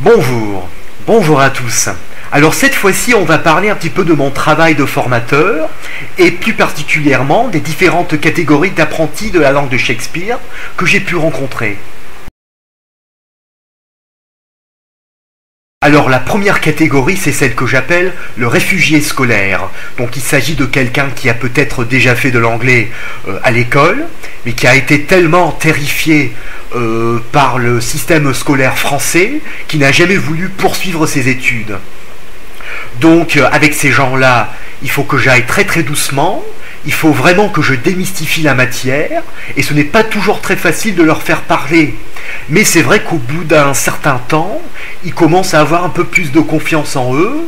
Bonjour à tous. Alors cette fois-ci, on va parler un petit peu de mon travail de formateur et plus particulièrement des différentes catégories d'apprentis de la langue de Shakespeare que j'ai pu rencontrer. Alors la première catégorie, c'est celle que j'appelle le réfugié scolaire. Donc il s'agit de quelqu'un qui a peut-être déjà fait de l'anglais à l'école, mais qui a été tellement terrifié par le système scolaire français qu'il n'a jamais voulu poursuivre ses études. Donc avec ces gens-là, il faut que j'aille très très doucement, il faut vraiment que je démystifie la matière, et ce n'est pas toujours très facile de leur faire parler. Mais c'est vrai qu'au bout d'un certain temps, ils commencent à avoir un peu plus de confiance en eux,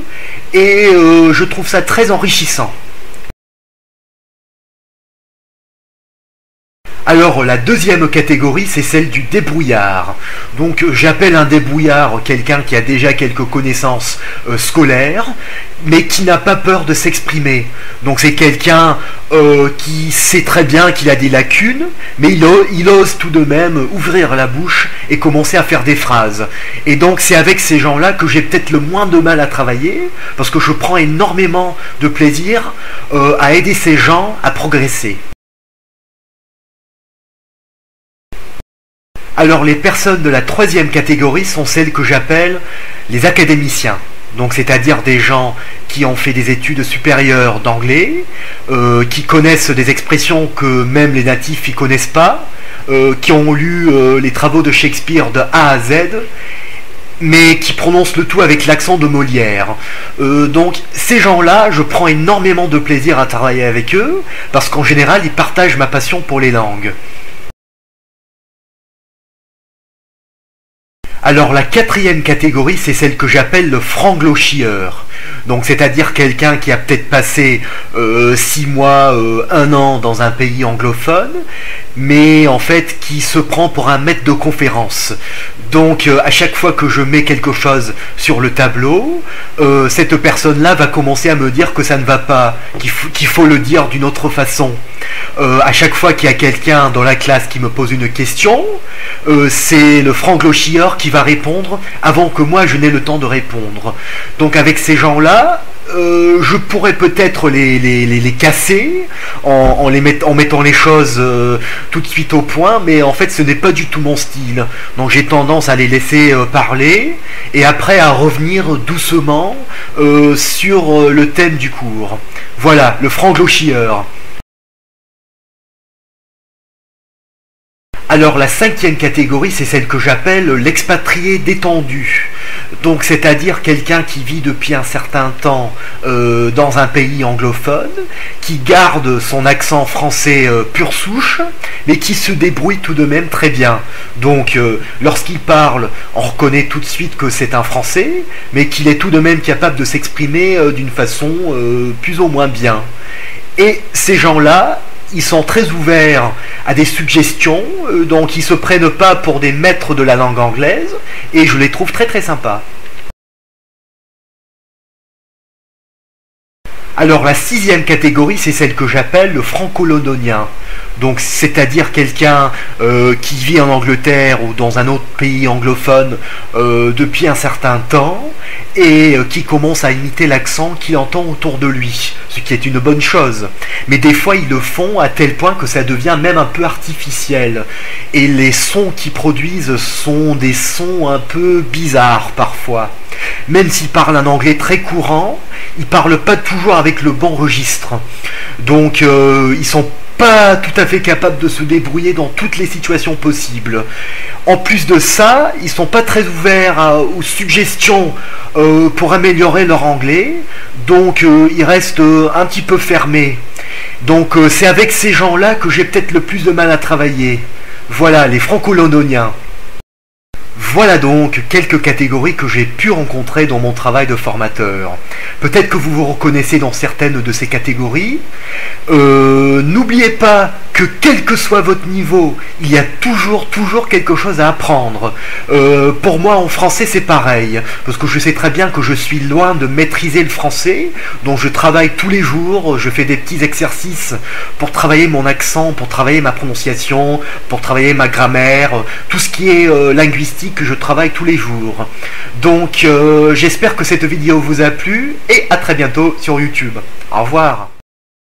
et je trouve ça très enrichissant. Alors la deuxième catégorie, c'est celle du débrouillard. Donc j'appelle un débrouillard quelqu'un qui a déjà quelques connaissances scolaires, mais qui n'a pas peur de s'exprimer. Donc c'est quelqu'un qui sait très bien qu'il a des lacunes, mais il ose tout de même ouvrir la bouche et commencer à faire des phrases. Et donc c'est avec ces gens-là que j'ai peut-être le moins de mal à travailler, parce que je prends énormément de plaisir à aider ces gens à progresser. Alors les personnes de la troisième catégorie sont celles que j'appelle les académiciens. Donc c'est-à-dire des gens qui ont fait des études supérieures d'anglais, qui connaissent des expressions que même les natifs ne connaissent pas, qui ont lu les travaux de Shakespeare de A à Z, mais qui prononcent le tout avec l'accent de Molière. Donc ces gens-là, je prends énormément de plaisir à travailler avec eux, parce qu'en général, ils partagent ma passion pour les langues. Alors la quatrième catégorie, c'est celle que j'appelle le franglo-chieur. Donc c'est-à-dire quelqu'un qui a peut-être passé 6 mois, 1 an dans un pays anglophone, mais en fait qui se prend pour un maître de conférence. Donc à chaque fois que je mets quelque chose sur le tableau, cette personne-là va commencer à me dire que ça ne va pas, qu'il faut le dire d'une autre façon. À chaque fois qu'il y a quelqu'un dans la classe qui me pose une question, c'est le franglo-chieur qui va répondre avant que moi je n'ai le temps de répondre. Donc avec ces gens-là, je pourrais peut-être les casser en mettant les choses tout de suite au point, mais en fait ce n'est pas du tout mon style. Donc j'ai tendance à les laisser parler et après à revenir doucement sur le thème du cours. Voilà, le franglo-chieur. Alors la cinquième catégorie, c'est celle que j'appelle l'expatrié détendu. Donc c'est-à-dire quelqu'un qui vit depuis un certain temps dans un pays anglophone, qui garde son accent français pure souche, mais qui se débrouille tout de même très bien. Donc lorsqu'il parle, on reconnaît tout de suite que c'est un Français, mais qu'il est tout de même capable de s'exprimer d'une façon plus ou moins bien. Et ces gens-là, ils sont très ouverts à des suggestions, donc ils ne se prennent pas pour des maîtres de la langue anglaise, et je les trouve très très sympas. Alors la sixième catégorie, c'est celle que j'appelle le franco-londonien. Donc c'est-à-dire quelqu'un qui vit en Angleterre ou dans un autre pays anglophone depuis un certain temps et qui commence à imiter l'accent qu'il entend autour de lui, ce qui est une bonne chose. Mais des fois ils le font à tel point que ça devient même un peu artificiel. Et les sons qu'ils produisent sont des sons un peu bizarres parfois. Même s'ils parlent un anglais très courant, ils ne parlent pas toujours avec le bon registre. Donc ils sont pas tout à fait capables de se débrouiller dans toutes les situations possibles. En plus de ça, ils sont pas très ouverts aux suggestions pour améliorer leur anglais, donc ils restent un petit peu fermés. Donc c'est avec ces gens-là que j'ai peut-être le plus de mal à travailler. Voilà, les franco-londoniens. Voilà donc quelques catégories que j'ai pu rencontrer dans mon travail de formateur. Peut-être que vous vous reconnaissez dans certaines de ces catégories. N'oubliez pas que quel que soit votre niveau, il y a toujours quelque chose à apprendre. Pour moi en français c'est pareil, parce que je sais très bien que je suis loin de maîtriser le français, donc je travaille tous les jours, je fais des petits exercices pour travailler mon accent, pour travailler ma prononciation, pour travailler ma grammaire, tout ce qui est linguistique que je travaille tous les jours. Donc j'espère que cette vidéo vous a plu et à très bientôt sur YouTube. Au revoir.